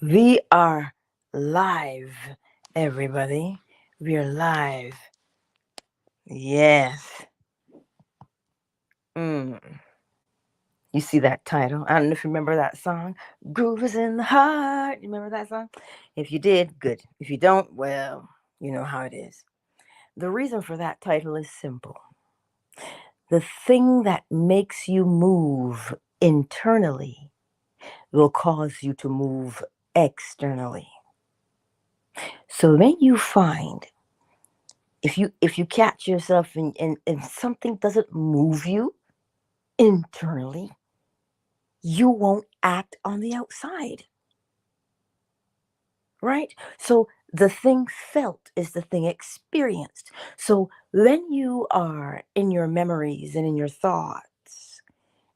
We are live, everybody. We are live. Yes. Mm. You see that title? I don't know if you remember that song. Groove is in the heart. You remember that song? If you did, good. If you don't, well, you know how it is. The reason for that title is simple. The thing that makes you move internally will cause you to move externally. So when you find if you catch yourself and something doesn't move you internally, you won't act on the outside, right? So the thing felt is the thing experienced. So when you are in your memories and in your thoughts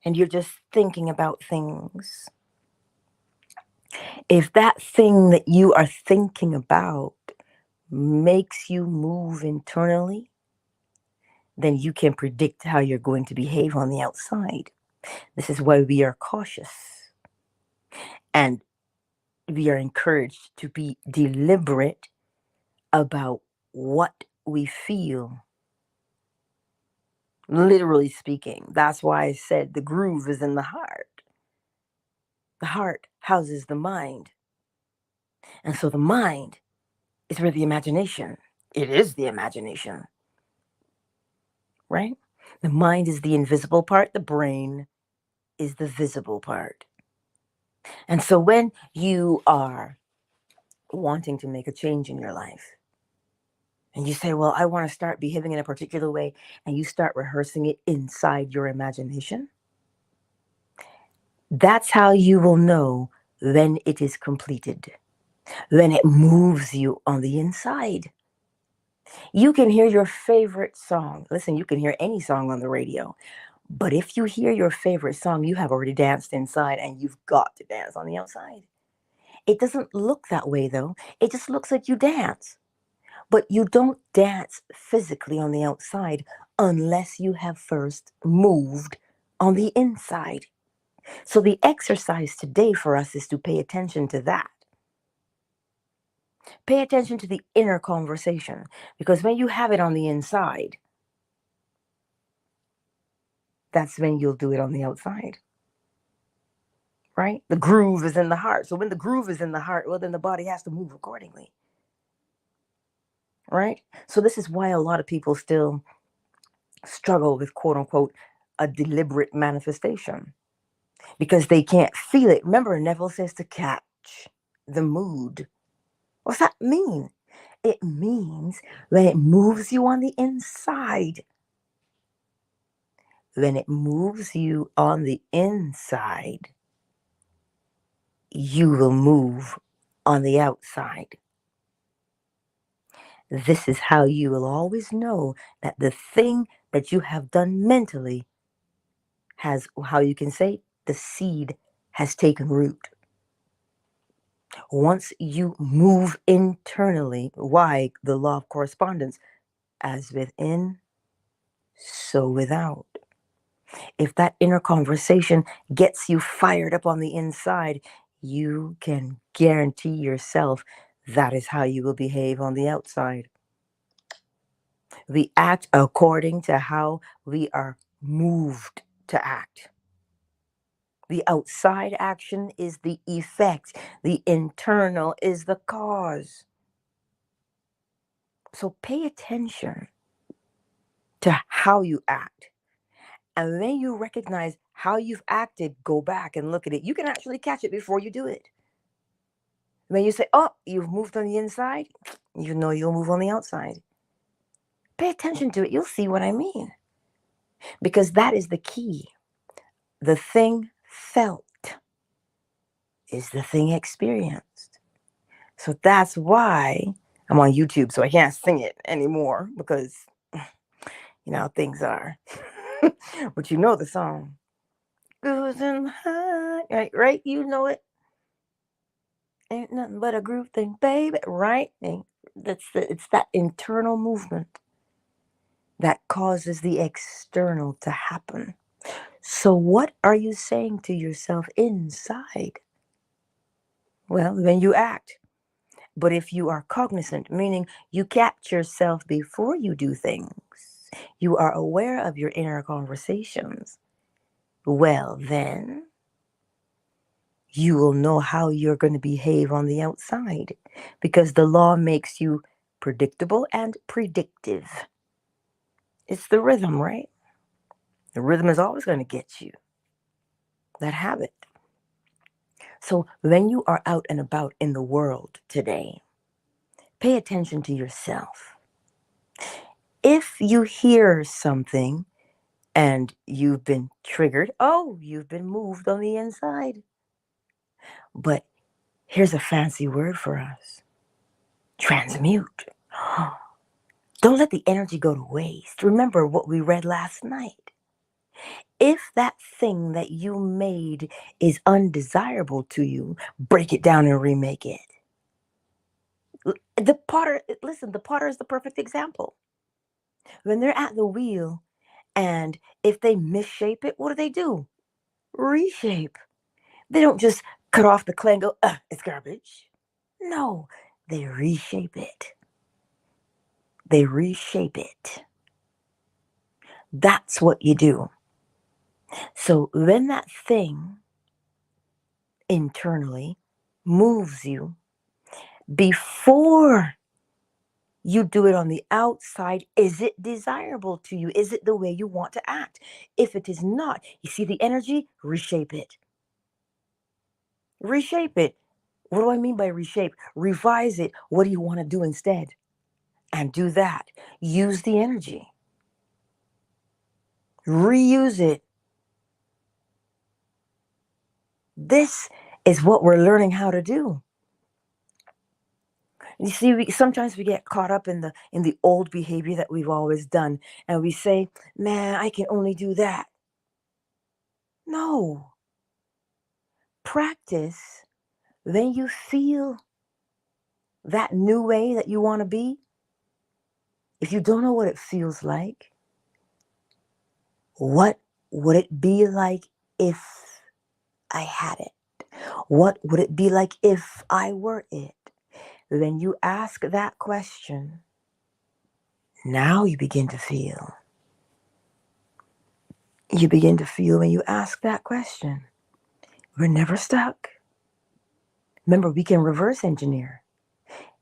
and you're just thinking about things, if that thing that you are thinking about makes you move internally, then you can predict how you're going to behave on the outside. This is why we are cautious and we are encouraged to be deliberate about what we feel. Literally speaking, that's why I said the groove is in the heart. The heart houses the mind. And so the mind is where the imagination, it is the imagination, right? The mind is the invisible part, the brain is the visible part. And so when you are wanting to make a change in your life, and you say, well, I want to start behaving in a particular way, and you start rehearsing it inside your imagination, that's how you will know when it is completed, when it moves you on the inside. You can hear your favorite song. Listen, you can hear any song on the radio, but if you hear your favorite song, you have already danced inside and you've got to dance on the outside. It doesn't look that way though. It just looks like you dance. But you don't dance physically on the outside unless you have first moved on the inside. So the exercise today for us is to pay attention to that. Pay attention to the inner conversation because when you have it on the inside, that's when you'll do it on the outside. Right? The groove is in the heart. So when the groove is in the heart, well, then the body has to move accordingly. Right? So this is why a lot of people still struggle with quote unquote a deliberate manifestation because they can't feel it. Remember, Neville says to catch the mood. What's that mean? It means when it moves you on the inside. When it moves you on the inside, you will move on the outside. This is how you will always know that the thing that you have done mentally has, how you can say, the seed has taken root. Once you move internally, why the law of correspondence, as within, so without. If that inner conversation gets you fired up on the inside, you can guarantee yourself that is how you will behave on the outside. We act according to how we are moved to act. The outside action is the effect, the internal is the cause. So pay attention to how you act. And when you recognize how you've acted, go back and look at it. You can actually catch it before you do it. When you say, oh, you've moved on the inside, you know you'll move on the outside. Pay attention to it. You'll see what I mean. Because that is the key. The thing felt is the thing experienced. So that's why I'm on YouTube, so I can't sing it anymore because you know how things are. But you know the song. Goes in the heart, right? Right? You know it. Ain't nothing but a groove thing, baby. Right? And it's that internal movement that causes the external to happen. So what are you saying to yourself inside? Well, then you act. But if you are cognizant, meaning you catch yourself before you do things, you are aware of your inner conversations, well, then you will know how you're going to behave on the outside because the law makes you predictable and predictive. It's the rhythm, right? The rhythm is always going to get you. That habit. So when you are out and about in the world today, pay attention to yourself. If you hear something and you've been triggered, oh, you've been moved on the inside. But here's a fancy word for us: transmute. Don't let the energy go to waste. Remember what we read last night. If that thing that you made is undesirable to you, break it down and remake it. The potter, listen, the potter is the perfect example. When they're at the wheel and if they misshape it, what do they do? Reshape. They don't just cut off the clay and go, it's garbage. No, they reshape it. They reshape it. That's what you do. So when that thing internally moves you, before you do it on the outside, is it desirable to you? Is it the way you want to act? If it is not, you see the energy, reshape it. Reshape it. What do I mean by reshape? Revise it. What do you want to do instead? And do that. Use the energy. Reuse it. This is what we're learning how to do. You see, sometimes we get caught up in the old behavior that we've always done, and we say, "Man, I can only do that." No. Practice. Then you feel that new way that you want to be. If you don't know what it feels like, what would it be like if I had it? What would it be like if I were it? When you ask that question, now you begin to feel. You begin to feel when you ask that question. We're never stuck. Remember, we can reverse engineer.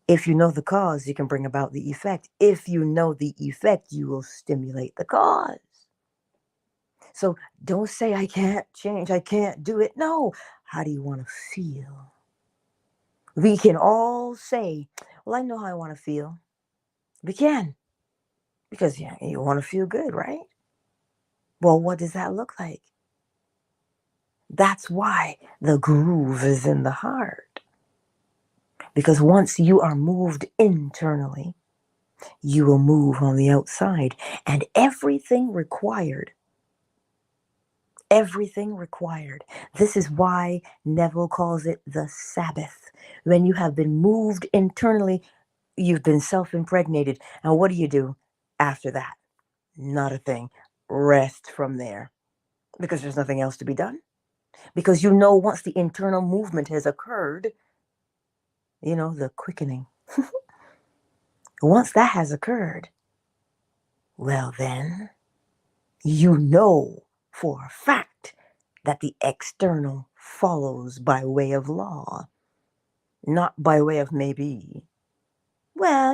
If you know the cause, you can bring about the effect. If you know the effect, you will stimulate the cause. So don't say, I can't change, I can't do it. No. How do you want to feel? We can all say, well, I know how I want to feel. We can. Because yeah, you want to feel good, right? Well, what does that look like? That's why the groove is in the heart. Because once you are moved internally, you will move on the outside. And everything required. Everything required. This is why Neville calls it the Sabbath. When you have been moved internally, you've been self-impregnated. And what do you do after that? Not a thing. Rest from there. Because there's nothing else to be done. Because you know once the internal movement has occurred, the quickening. Once that has occurred, well then, you know for a fact that the external follows by way of law, not by way of maybe. Well,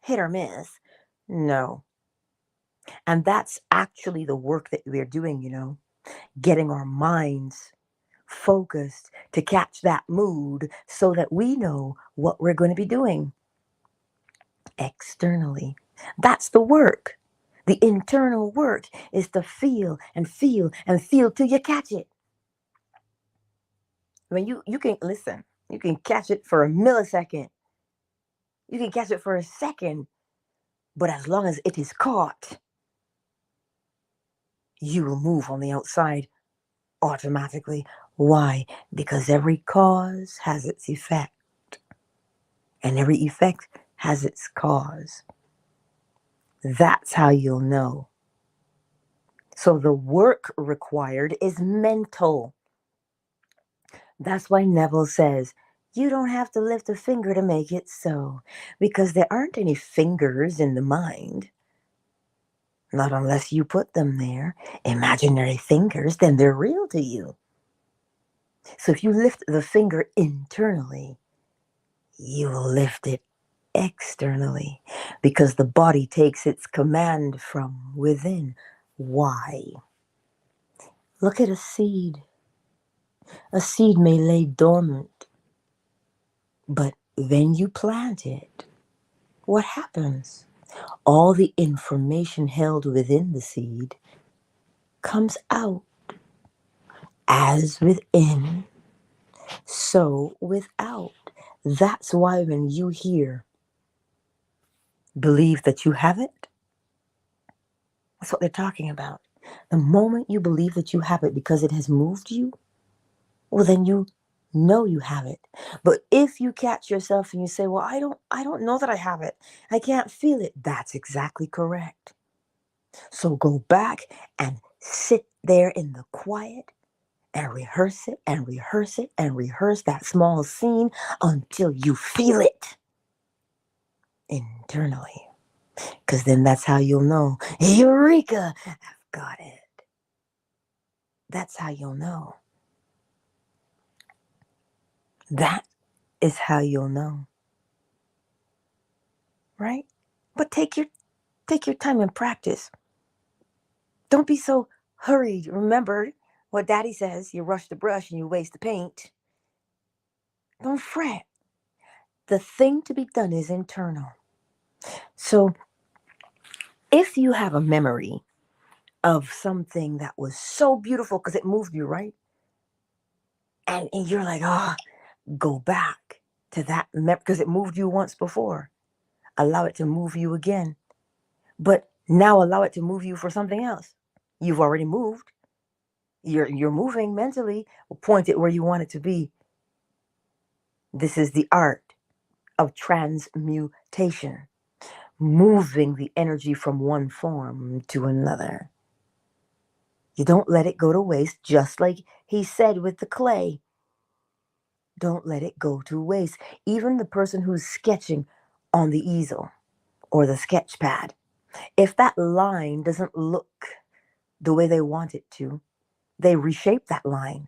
hit or miss. No. And that's actually the work that we're doing, getting our minds focused to catch that mood so that we know what we're going to be doing externally. That's the work. The internal work is to feel and feel and feel till you catch it. When you can listen, you can catch it for a millisecond. You can catch it for a second, but as long as it is caught, you will move on the outside automatically. Why? Because every cause has its effect, and every effect has its cause. That's how you'll know. So the work required is mental. That's why Neville says You don't have to lift a finger to make it so, because there aren't any fingers in the mind. Not unless you put them there. Imaginary fingers, then they're real to you. So if you lift the finger internally, you will lift it externally, because the body takes its command from within. Why? Look at a seed. A seed may lay dormant, but then you plant it. What happens? All the information held within the seed comes out. As within, so without. That's why when you hear, believe that you have it, that's what they're talking about. The moment you believe that you have it because it has moved you, well, then you know you have it. But if you catch yourself and you say, well, I don't know that I have it, I can't feel it, that's exactly correct. So go back and sit there in the quiet and rehearse it and rehearse it and rehearse that small scene until you feel it internally. Because then that's how you'll know, Eureka, I've got it. That's how you'll know. That is how you'll know. Right? But take your time and practice. Don't be so hurried. Remember what daddy says, you rush the brush and you waste the paint. Don't fret. The thing to be done is internal. So if you have a memory of something that was so beautiful because it moved you, right? And you're like, go back to that because it moved you once before. Allow it to move you again. But now allow it to move you for something else. You've already moved. You're moving mentally. Point it where you want it to be. This is the art of transmutation, moving the energy from one form to another. You don't let it go to waste, just like he said with the clay. Don't let it go to waste. Even the person who's sketching on the easel or the sketch pad, if that line doesn't look the way they want it to, they reshape that line.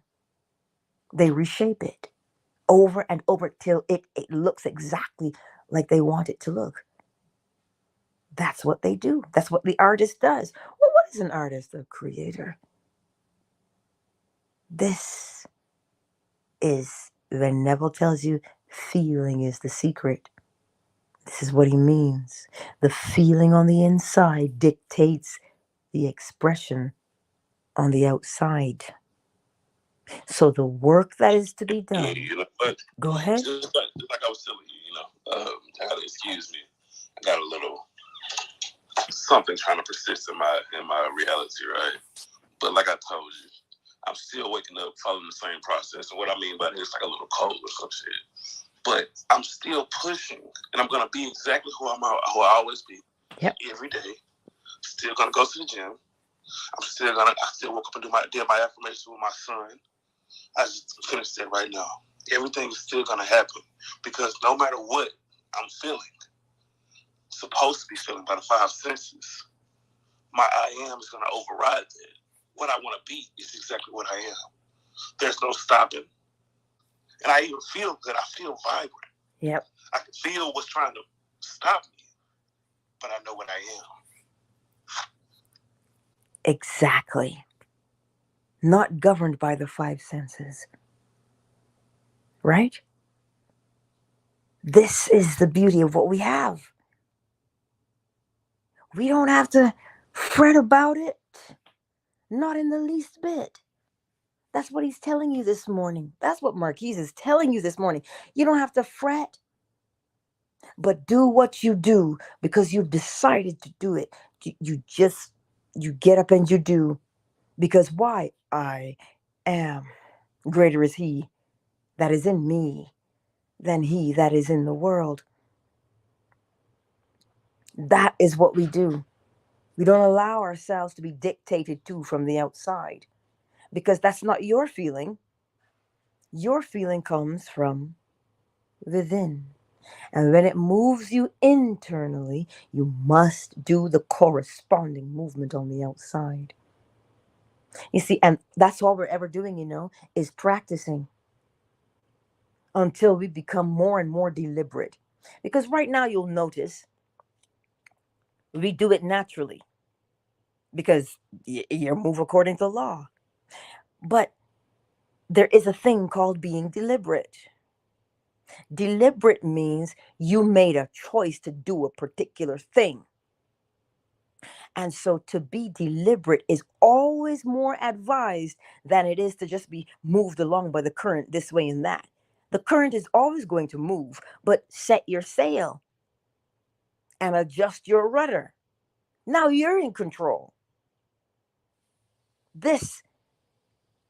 They reshape it over and over till it looks exactly like they want it to look. That's what they do. That's what the artist does. Well, what is an artist? A creator. This is when Neville tells you feeling is the secret. This is what he means. The feeling on the inside dictates the expression on the outside. So the work that is to be done. You know what? Go ahead. Just like I was telling you, I gotta excuse me. I got a little something trying to persist in my reality, right? But like I told you, I'm still waking up, following the same process. And what I mean by this, like a little cold or some shit. But I'm still pushing, and I'm gonna be exactly who I always be. Yep. Every day. Still gonna go to the gym. I still woke up and did my affirmations with my son. I just finished it right now. Everything is still gonna happen because no matter what I'm feeling, supposed to be feeling by the five senses, my I am is gonna override that. What I want to be is exactly what I am. There's no stopping, and I even feel good. I feel vibrant. Yep. I can feel what's trying to stop me, but I know what I am. Exactly. Not governed by the five senses. Right? This is the beauty of what we have. We don't have to fret about it. Not in the least bit. That's what he's telling you this morning. That's what Marquise is telling you this morning. You don't have to fret, but do what you do because you've decided to do it. You get up and you do. Because why? I am. Greater is he that is in me than he that is in the world. That is what we do. We don't allow ourselves to be dictated to from the outside because that's not your feeling. Your feeling comes from within. And when it moves you internally, you must do the corresponding movement on the outside. You see, and that's all we're ever doing, is practicing until we become more and more deliberate. Because right now you'll notice we do it naturally because you move according to law. But there is a thing called being deliberate. Deliberate means you made a choice to do a particular thing. And so to be deliberate is always more advised than it is to just be moved along by the current this way and that. The current is always going to move, but set your sail and adjust your rudder. Now you're in control. This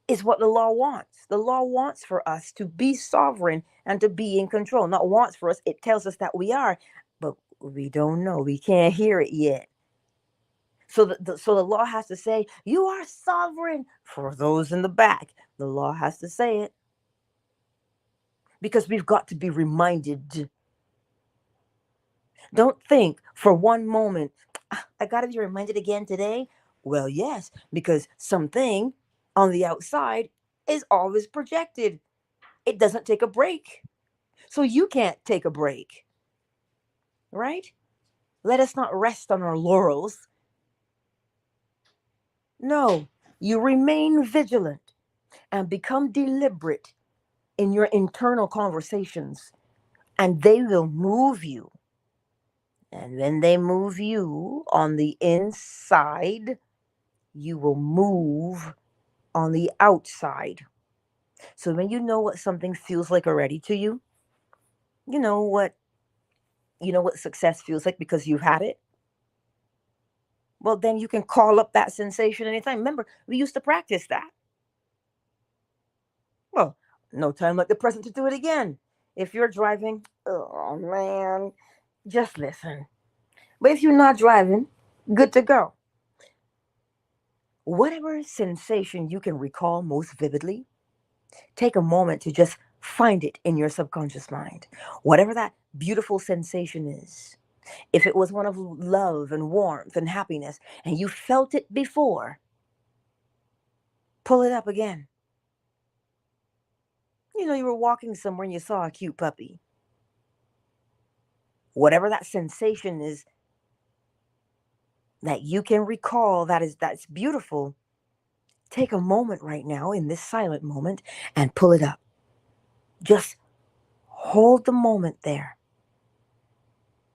is what the law wants. The law wants for us to be sovereign and to be in control. Not wants for us, it tells us that we are, but we don't know. We can't hear it yet. So the law has to say, you are sovereign. For those in the back, the law has to say it. Because we've got to be reminded. Don't think for one moment, I got to be reminded again today. Well, yes, because something on the outside is always projected. It doesn't take a break. So you can't take a break, right? Let us not rest on our laurels. No, you remain vigilant and become deliberate in your internal conversations, and they will move you. And when they move you on the inside, you will move on the outside. So when you know what something feels like already to you, you know what success feels like because you've had it. Well, then you can call up that sensation anytime. Remember, we used to practice that. Well, no time like the present to do it again. If you're driving, oh man, just listen. But if you're not driving, good to go. Whatever sensation you can recall most vividly, take a moment to just find it in your subconscious mind. Whatever that beautiful sensation is. If it was one of love and warmth and happiness, and you felt it before, pull it up again. You were walking somewhere and you saw a cute puppy. Whatever that sensation is that you can recall that's beautiful, take a moment right now in this silent moment and pull it up. Just hold the moment there.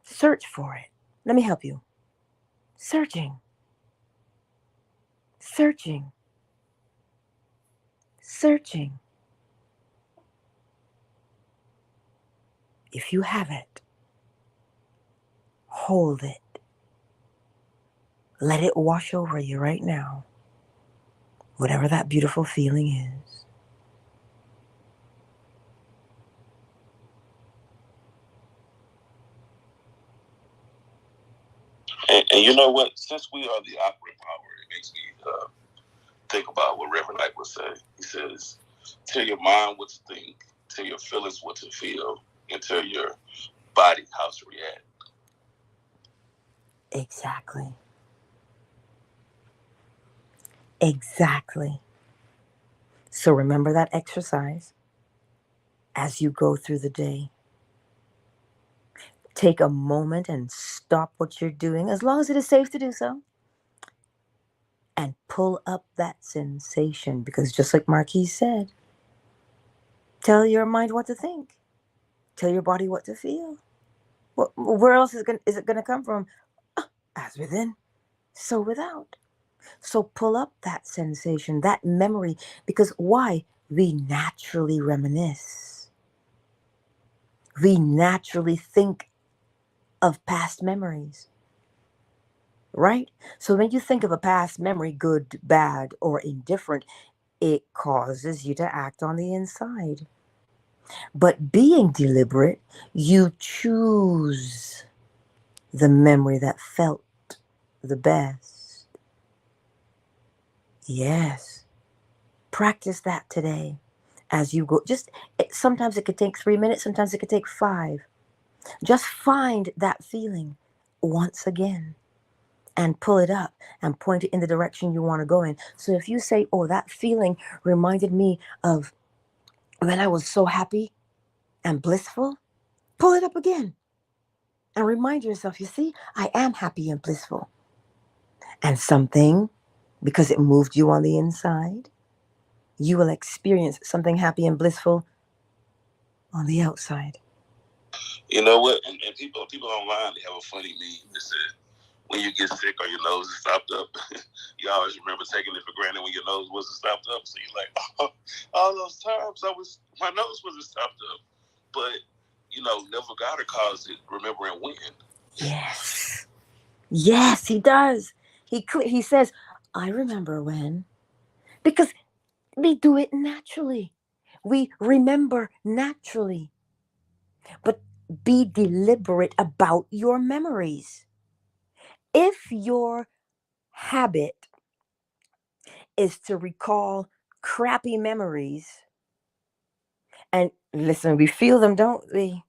Search for it. Let me help you. Searching. Searching. Searching. If you have it, hold it. Let it wash over you right now. Whatever that beautiful feeling is. And you know what? Since we are the operant power, it makes me think about what Reverend Knight would say. He says, tell your mind what to think, tell your feelings what to feel, and tell your body how to react. Exactly. Exactly. So remember that exercise as you go through the day. Take a moment and stop what you're doing, as long as it is safe to do so, and pull up that sensation. Because just like Marquis said, tell your mind what to think, tell your body what to feel. Where else is it going to come from? As within, so without. So pull up that sensation, that memory, because why? We naturally reminisce. We naturally think of past memories, right? So when you think of a past memory, good, bad, or indifferent, it causes you to act on the inside. But being deliberate, you choose the memory that felt the best. Yes. Practice that today. as you go. Sometimes it could take 3 minutes, sometimes it could take five. Just find that feeling once again and pull it up and point it in the direction you want to go in. So if you say, oh, that feeling reminded me of when I was so happy and blissful, pull it up again and remind yourself, you see, I am happy and blissful. And something, because it moved you on the inside, you will experience something happy and blissful on the outside. You know what? And people online, they have a funny meme that said, when you get sick or your nose is stopped up, you always remember taking it for granted when your nose wasn't stopped up. So you're like, oh, all those times my nose wasn't stopped up. But, Neville Goddard calls it remembering when. Yes. Yes, he does. He says, I remember when. Because we do it naturally. We remember naturally. But be deliberate about your memories. If your habit is to recall crappy memories, and listen, we feel them, don't we?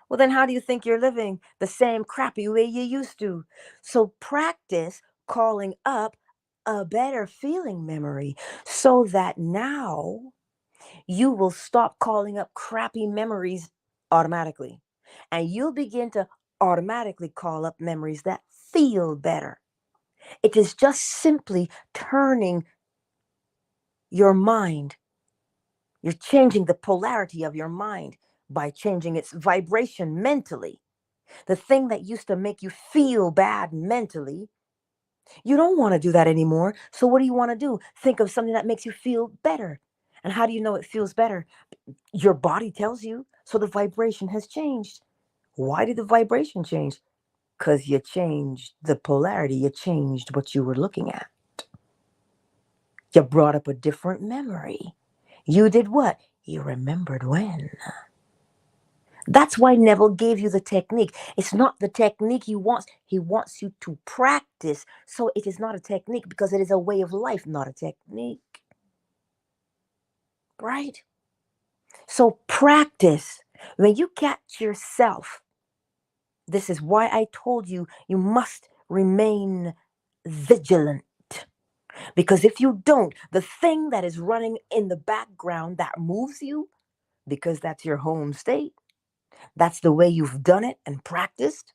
Well, then how do you think you're living the same crappy way you used to? So practice calling up a better feeling memory so that now you will stop calling up crappy memories automatically. And you'll begin to automatically call up memories that feel better. It is just simply turning your mind. You're changing the polarity of your mind by changing its vibration mentally. The thing that used to make you feel bad mentally, you don't want to do that anymore. So, what do you want to do? Think of something that makes you feel better. And how do you know it feels better? Your body tells you. So, the vibration has changed. Why did the vibration change? Because you changed the polarity, you changed what you were looking at. You brought up a different memory. You did what? You remembered when. That's why Neville gave you the technique. It's not the technique he wants. He wants you to practice. So it is not a technique because it is a way of life, not a technique. Right? So practice. When you catch yourself, this is why I told you you must remain vigilant. Because if you don't, the thing that is running in the background that moves you, because that's your home state, that's the way you've done it and practiced.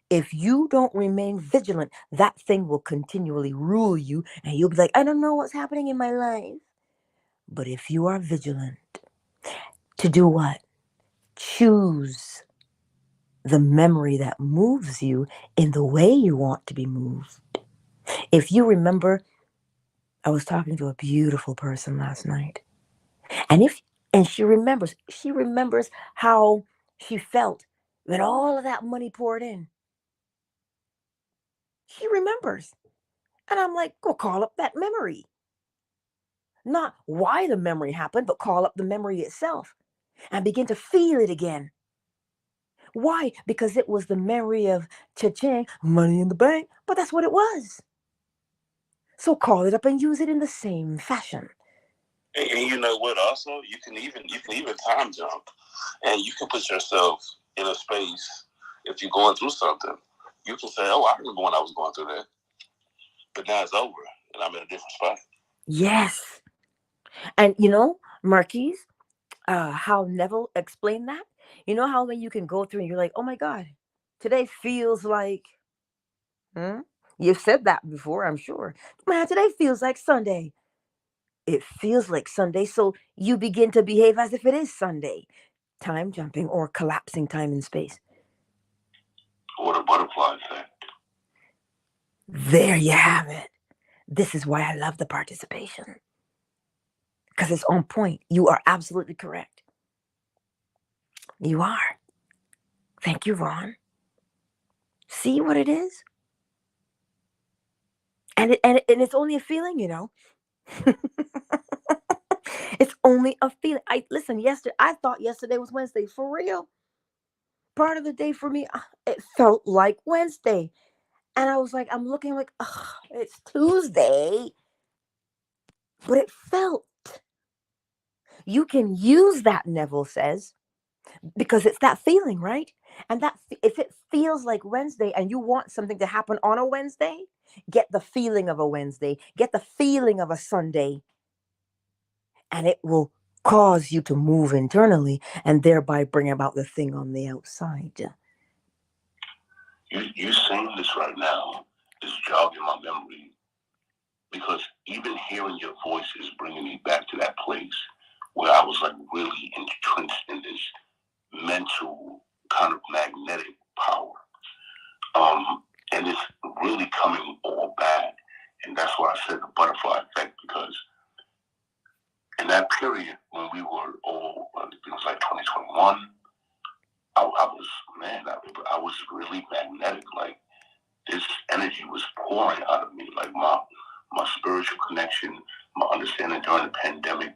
If you don't remain vigilant, that thing will continually rule you and you'll be like, I don't know what's happening in my life. But if you are vigilant, to do what? Choose the memory that moves you in the way you want to be moved. If you remember, I was talking to a beautiful person last night. And if and she remembers how she felt when all of that money poured in. She remembers. And I'm like, go call up that memory. Not why the memory happened, but call up the memory itself and begin to feel it again. Why? Because it was the memory of cha-ching, money in the bank, but that's what it was. So call it up and use it in the same fashion. And you know what? Also, you can even time jump, and you can put yourself in a space. If you're going through something, you can say, "Oh, I remember when I was going through that, but now it's over, and I'm in a different spot." Yes. And you know, Marquise, how Neville explained that? You know how when you can go through and you're like, oh my God, today feels like, hmm? You've said that before, I'm sure. Man, today feels like Sunday. It feels like Sunday, so you begin to behave as if it is Sunday. Time jumping or collapsing time and space. What a butterfly effect. There you have it. This is why I love the participation. Because it's on point. You are absolutely correct. You are. Thank you, Ron. See what it is? And it's only a feeling, you know. It's only a feeling. I listen. Yesterday, I thought yesterday was Wednesday for real. Part of the day for me, it felt like Wednesday, and I was like, I'm looking like, it's Tuesday, but it felt. You can use that, Neville says, because it's that feeling, right? And that if it feels like Wednesday and you want something to happen on a Wednesday, get the feeling of a Wednesday, get the feeling of a Sunday, and it will cause you to move internally and thereby bring about the thing on the outside. You saying this right now is jogging my memory, because even hearing your voice is bringing me back to that place where I was like really entrenched in this mental kind of magnetic power. And it's really coming all back. And that's why I said the butterfly effect, because in that period when we were all, it was like 2021, I was, man, I was really magnetic. Like, this energy was pouring out of me. Like, my spiritual connection, my understanding during the pandemic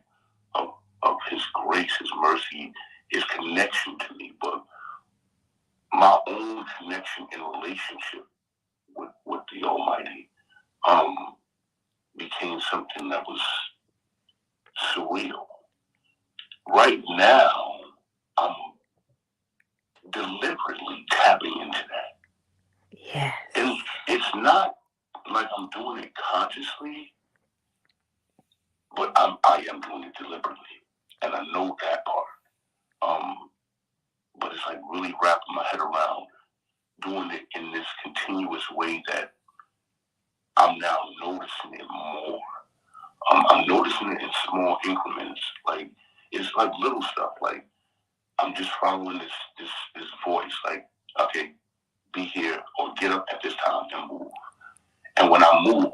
of his grace, his mercy, his connection to me, but my own connection in relationship with the Almighty became something that was surreal. Right now, I'm deliberately tapping into that. Yes. And it's not like I'm doing it consciously, but I am doing it deliberately. And I know that part. But it's like really wrapping my head around doing it in this continuous way that I'm now noticing it more. I'm noticing it in small increments. Like, it's like little stuff. Like, I'm just following this voice. Like, okay, be here or get up at this time and move. And when I move,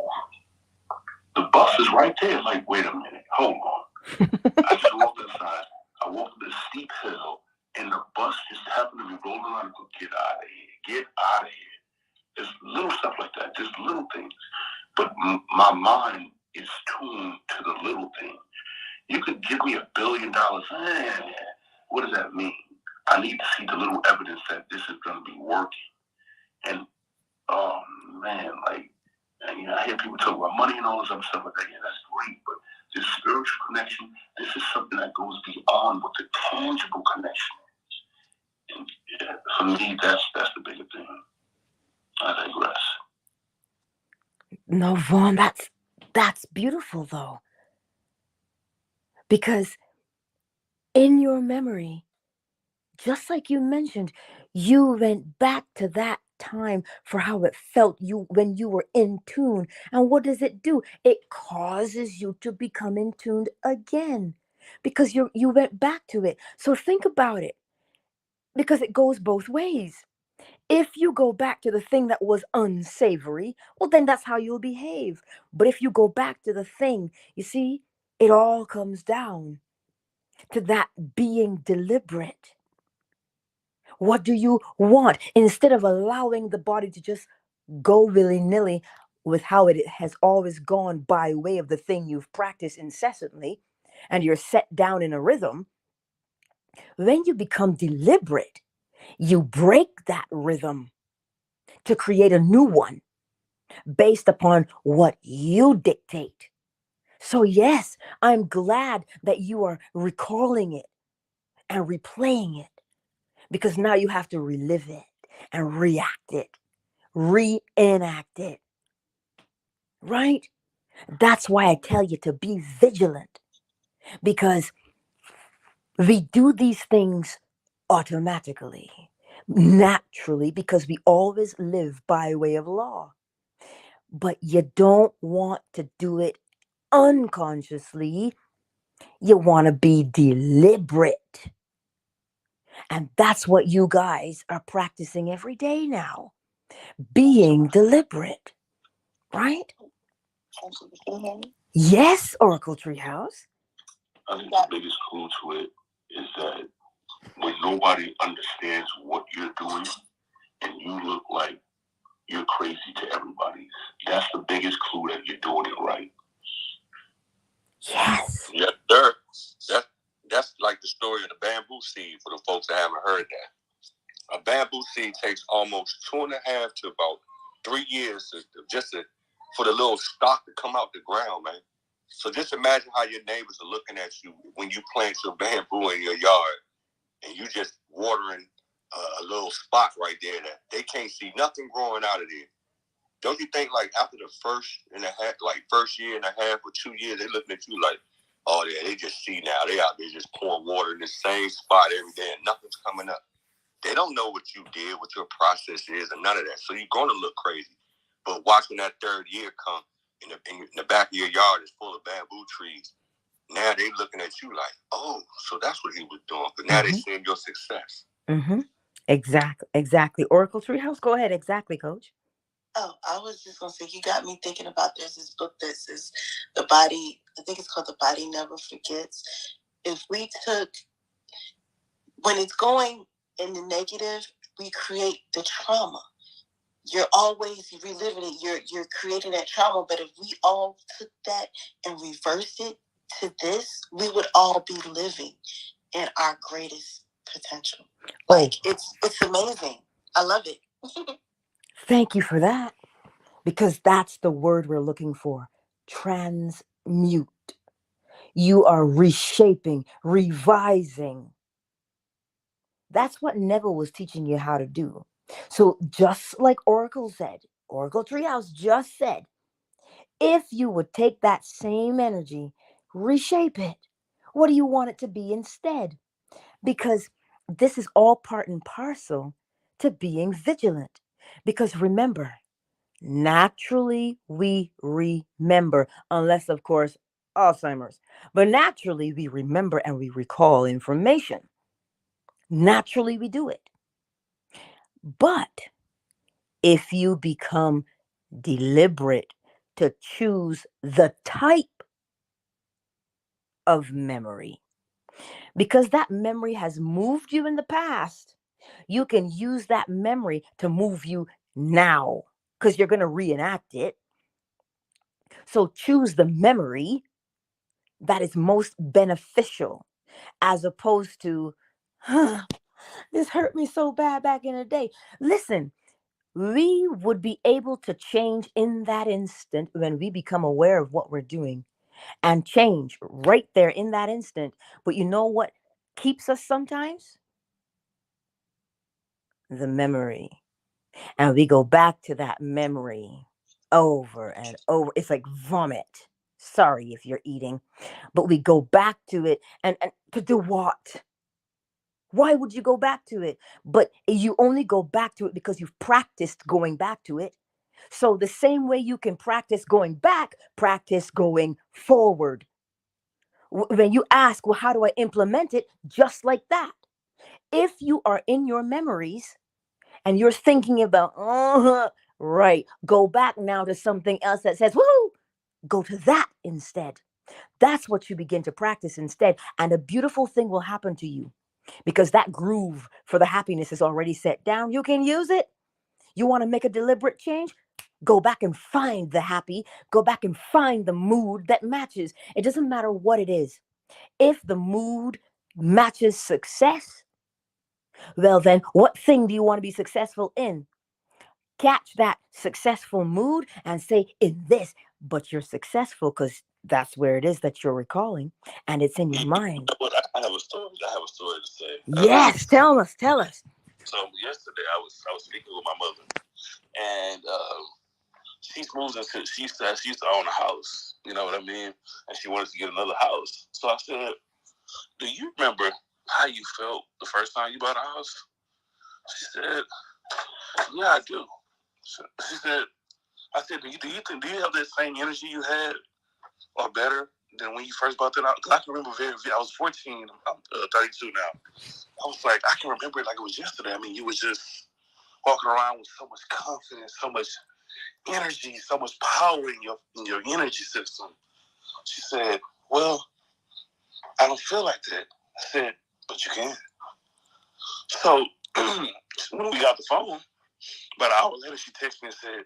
the bus is right there. Like, wait a minute, hold on. I just walked inside. I walked up this steep hill, and the bus just happened to be rolling around and go, get out of here, get out of here. There's little stuff like that, just little things. But my mind is tuned to the little thing. You could give me $1 billion. What does that mean? I need to see the little evidence that this is going to be working. And, oh, man, like, you know, I hear people talk about money and all this other stuff like that. Yeah, that's great. But this spiritual connection, this is something that goes beyond what the tangible connection is. And yeah, for me, that's the bigger thing. I digress. No, Vaughn, that's beautiful though. Because in your memory, just like you mentioned, you went back to that time for how it felt you when you were in tune. And what does it do? It causes you to become in tune again because you went back to it. So think about it, because it goes both ways. If you go back to the thing that was unsavory, well, then that's how you'll behave. But if you go back to the thing, you see, it all comes down to that being deliberate. What do you want? Instead of allowing the body to just go willy nilly with how it has always gone by way of the thing you've practiced incessantly, and you're set down in a rhythm, when you become deliberate, you break that rhythm to create a new one based upon what you dictate. So, yes, I'm glad that you are recalling it and replaying it, because now you have to relive it and react it, reenact it, right? That's why I tell you to be vigilant, because we do these things automatically, naturally, because we always live by way of law. But you don't want to do it unconsciously. You want to be deliberate. And that's what you guys are practicing every day now, being deliberate, right? Yes, Oracle Treehouse. I think the biggest clue to it is that when nobody understands what you're doing and you look like you're crazy to everybody, that's the biggest clue that you're doing it right. Yes. Yes, sir. That's like the story of the bamboo seed for the folks that haven't heard that. A bamboo seed takes almost 2.5 to about 3 years for the little stock to come out the ground, man. So just imagine how your neighbors are looking at you when you plant your bamboo in your yard and you just watering a little spot right there that they can't see nothing growing out of there. Don't you think, like, after the first year and a half or 2 years, they looking at you like, oh yeah, they just see now. They out there just pouring water in the same spot every day and nothing's coming up. They don't know what you did, what your process is, and none of that. So you're going to look crazy. But watching that third year come, in the back of your yard is full of bamboo trees. Now they looking at you like, oh, so that's what he was doing. But now they seeing your success. Mm-hmm. Exactly. Oracle Treehouse, go ahead. Exactly, Coach. Oh, I was just going to say, you got me thinking about, there's this book that says The Body, I think it's called The Body Never Forgets. If we took, when it's going in the negative, we create the trauma. You're always reliving it. You're creating that trauma. But if we all took that and reversed it to this, we would all be living in our greatest potential. Like, it's amazing. I love it. Thank you for that. Because that's the word we're looking for. Transmute. You are reshaping, revising. That's what Neville was teaching you how to do. So just like Oracle said, Oracle Treehouse just said, if you would take that same energy, reshape it. What do you want it to be instead? Because this is all part and parcel to being vigilant. Because remember, naturally we remember, unless, of course, Alzheimer's. But naturally we remember and we recall information. Naturally we do it. But if you become deliberate to choose the type of memory, because that memory has moved you in the past, you can use that memory to move you now because you're going to reenact it. So choose the memory that is most beneficial as opposed to, this hurt me so bad back in the day. Listen, we would be able to change in that instant when we become aware of what we're doing and change right there in that instant. But you know what keeps us sometimes? The memory. And we go back to that memory over and over. It's like vomit. Sorry if you're eating, but we go back to it and to do what? Why would you go back to it? But you only go back to it because you've practiced going back to it. So the same way you can practice going back, practice going forward. When you ask, well, how do I implement it? Just like that. If you are in your memories and you're thinking about, right, go back now to something else that says, woo, go to that instead. That's what you begin to practice instead. And a beautiful thing will happen to you because that groove for the happiness is already set down. You can use it. You want to make a deliberate change? Go back and find the happy. Go back and find the mood that matches. It doesn't matter what it is. If the mood matches success, well, then what thing do you want to be successful in? Catch that successful mood and say, in this, but you're successful because that's where it is that you're recalling and it's in your mind. I have a story. To say. Yes, tell us. So yesterday I was speaking with my mother, and she used to own a house. You know what I mean? And she wanted to get another house. So I said, "Do you remember how you felt the first time you bought a house?" She said, "Yeah, I do." She said, "I said, do you have that same energy you had, or better than when you first bought that house?" Because I can remember I was 14. I'm 32 now. I was like, I can remember it like it was yesterday. I mean, you was just walking around with so much confidence, so much energy, so much power in your energy system. She said, "Well, I don't feel like that." I said, "But you can." So when we got the phone, about an hour later, she texted me and said,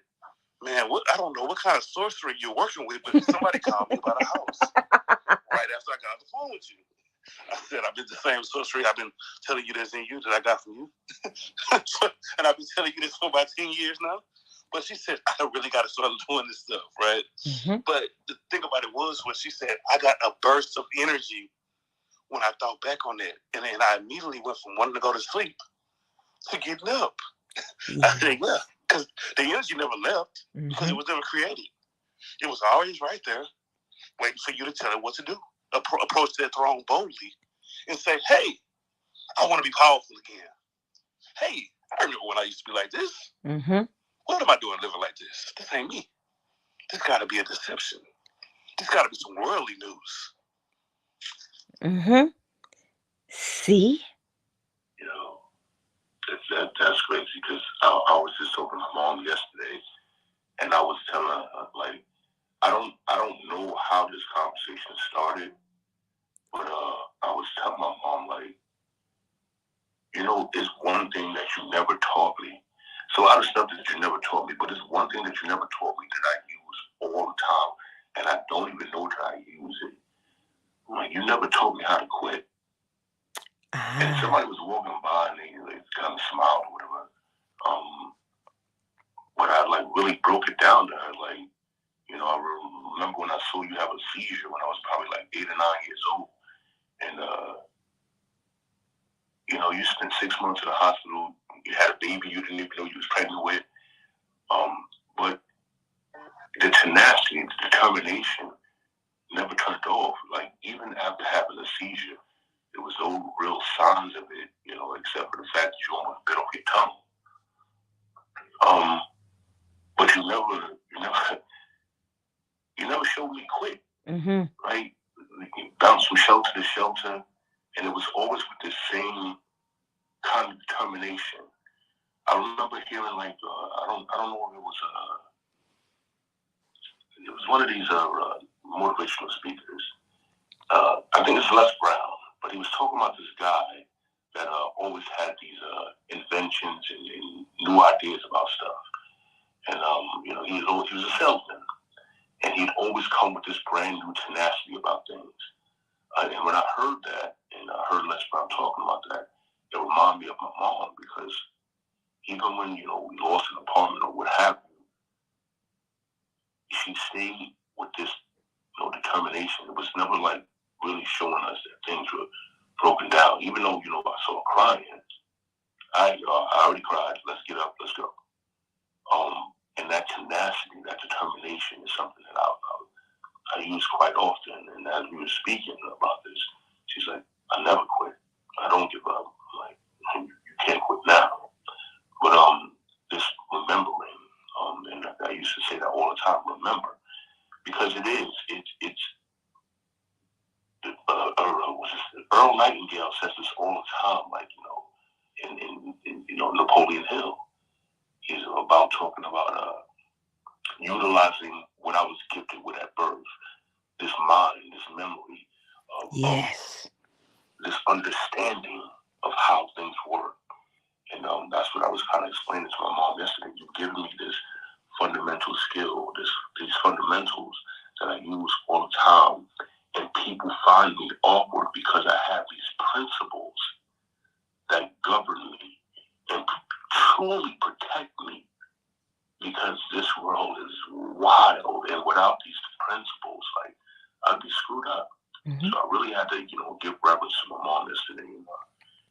"Man, I don't know what kind of sorcery you're working with, but somebody called me about a house right after I got off the phone with you." I said, "I've been the same sorcery I've been telling you that's in you that I got from you." And I've been telling you this for about 10 years now. But she said, I really got to start doing this stuff, right? Mm-hmm. But the thing about it was when she said, I got a burst of energy when I thought back on that. And then I immediately went from wanting to go to sleep to getting up. Yeah. I said, yeah, because the energy never left, because it was never created. It was always right there, waiting for you to tell it what to do. Approach that throne boldly and say, hey, I want to be powerful again. Hey, I remember when I used to be like this. Mm-hmm. What am I doing living like this? This ain't me. This got to be a deception. This got to be some worldly news. Mm-hmm. See? You know, that's crazy, because I was just talking to my mom yesterday, and I was telling her, like, I don't know how this conversation started, but I was telling my mom, like, you know, it's one thing that you never taught me. So a lot of stuff that you never taught me, but it's one thing that you never taught me that I use all the time, and I don't even know that I use it. Like, you never taught me how to quit. And somebody was walking by and they kind of smiled or whatever. But I like really broke it down to her. Like, you know, I remember when I saw you have a seizure when I was probably like 8 or 9 years old. And, you know, you spent 6 months in the hospital. You had a baby you didn't even know you was pregnant with. But the tenacity, the determination never turned off. Like, even after having a seizure, there was no real signs of it, you know, except for the fact that you almost bit off your tongue. But you never showed me quit, right? You bounced from shelter to shelter, and it was always with the same kind of determination. I remember hearing, like, I don't know if it was one of these motivational speakers. I think it's Les Brown, but he was talking about this guy that always had these inventions and new ideas about stuff. And, you know, he was a salesman. And he'd always come with this brand new tenacity about things. And when I heard that, and I heard Les Brown talking about that, it reminded me of my mom, because even when, you know, we lost an apartment or what have you, she stayed with this, you know, determination. It was never like really showing us that things were broken down. Even though, you know, I saw her crying, I already cried. Let's get up, let's go. And that tenacity, that determination is something that I use quite often. And as we were speaking about this, she's like, I never quit. I don't give up. I'm like, you can't quit now. But this remembering, and I used to say that all the time, remember, because it's Earl Nightingale says this all the time, like, you know, in you know, Napoleon Hill, he's about talking about utilizing what I was gifted with at birth, this mind, this memory, yes, this understanding of how things work. And that's what I was kind of explaining to my mom yesterday. You've given me this fundamental skill, these fundamentals that I use all the time. And people find me awkward because I have these principles that govern me and truly protect me, because this world is wild, and without these principles, like, I'd be screwed up. So I really had to, you know, give reverence to my mom yesterday, and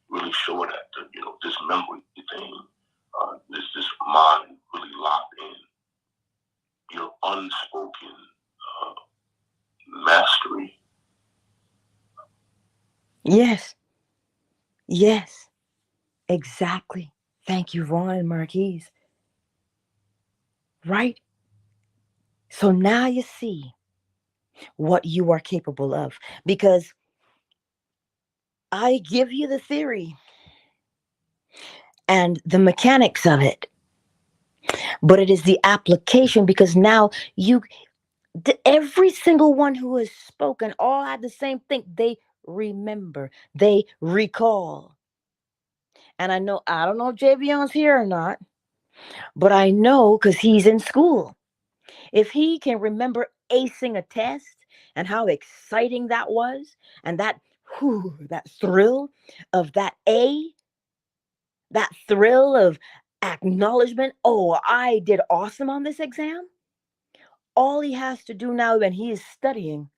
really show her that, you know, this memory thing, this mind really locked in, you know, unspoken mastery. Yes. Yes. Exactly. Thank you, Ron and Marquise. Right? So now you see what you are capable of, because I give you the theory and the mechanics of it, but it is the application, because now every single one who has spoken all had the same thing. They remember, they recall. And I don't know if Javion's here or not, but I know, because he's in school, if he can remember acing a test and how exciting that was, and that thrill of that thrill of acknowledgement. Oh, I did awesome on this exam. All he has to do now when he is studying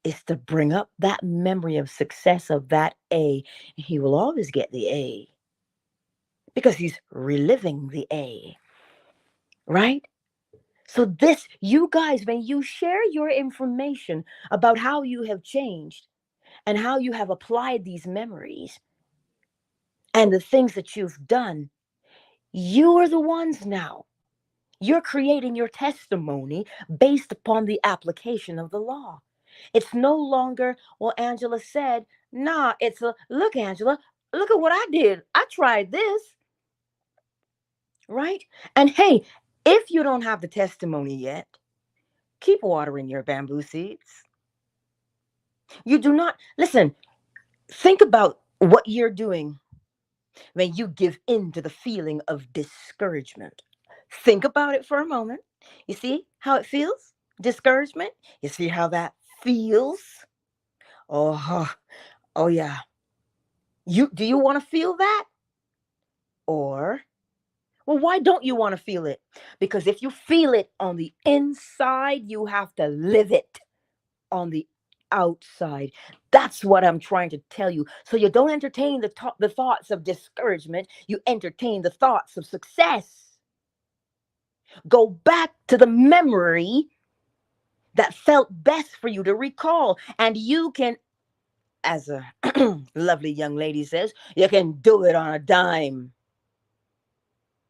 is to bring up that memory of success of that A. He will always get the A because he's reliving the A, right? So, this, you guys, when you share your information about how you have changed and how you have applied these memories and the things that you've done, you are the ones now. You're creating your testimony based upon the application of the law. It's no longer, well, Angela said, nah, it's a, look, Angela, look at what I did. I tried this, right? And hey, if you don't have the testimony yet, keep watering your bamboo seeds. You do not, listen, think about what you're doing when you give in to the feeling of discouragement. Think about it for a moment. You see how it feels? Discouragement. You see how that feels? Oh, oh yeah. You do you want to feel that? Or well, why don't you want to feel it? Because if you feel it on the inside, you have to live it on the outside. That's what I'm trying to tell you. So you don't entertain the thoughts of discouragement, you entertain the thoughts of success. Go back to the memory that felt best for you to recall. And you can, as a lovely young lady says, you can do it on a dime.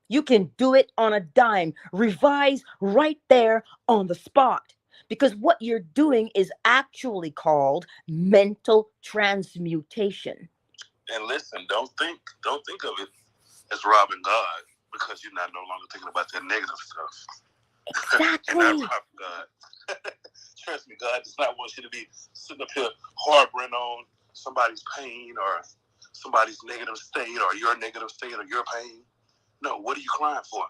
You can do it on a dime. Revise right there on the spot. Because what you're doing is actually called mental transmutation. And listen, don't think of it as robbing God because you're not no longer thinking about that negative stuff. Exactly. You're not robbing God. Trust me, God does not want you to be sitting up here harboring on somebody's pain or somebody's negative state or your negative state or your pain. No, what are you crying for?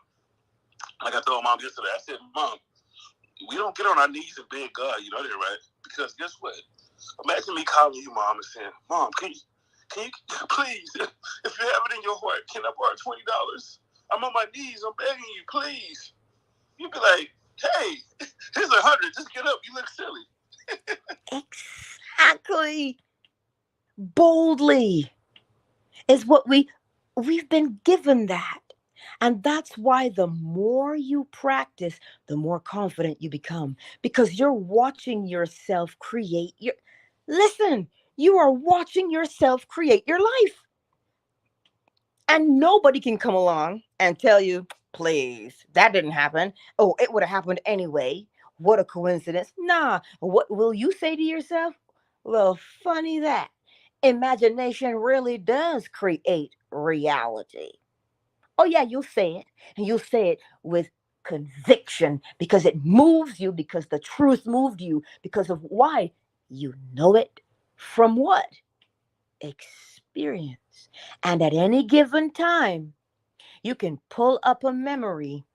Like I told Mom yesterday, I said, Mom, we don't get on our knees and beg God, you know that, right? Because guess what? Imagine me calling you, Mom, and saying, Mom, can you please, if you have it in your heart, can I borrow $20? I'm on my knees, I'm begging you, please. You'd be like, hey, here's 100, just get up, you look silly. Exactly. Boldly is what we've been given that. And that's why the more you practice, the more confident you become because you're watching yourself create your listen, you are watching yourself create your life. And nobody can come along and tell you, please, that didn't happen. Oh, it would have happened anyway. What a coincidence. Nah, what will you say to yourself? Well, funny that. Imagination really does create reality. Oh, yeah, you'll say it. And you'll say it with conviction because it moves you, because the truth moved you, because of why? You know it from what? Experience. And at any given time, you can pull up a memory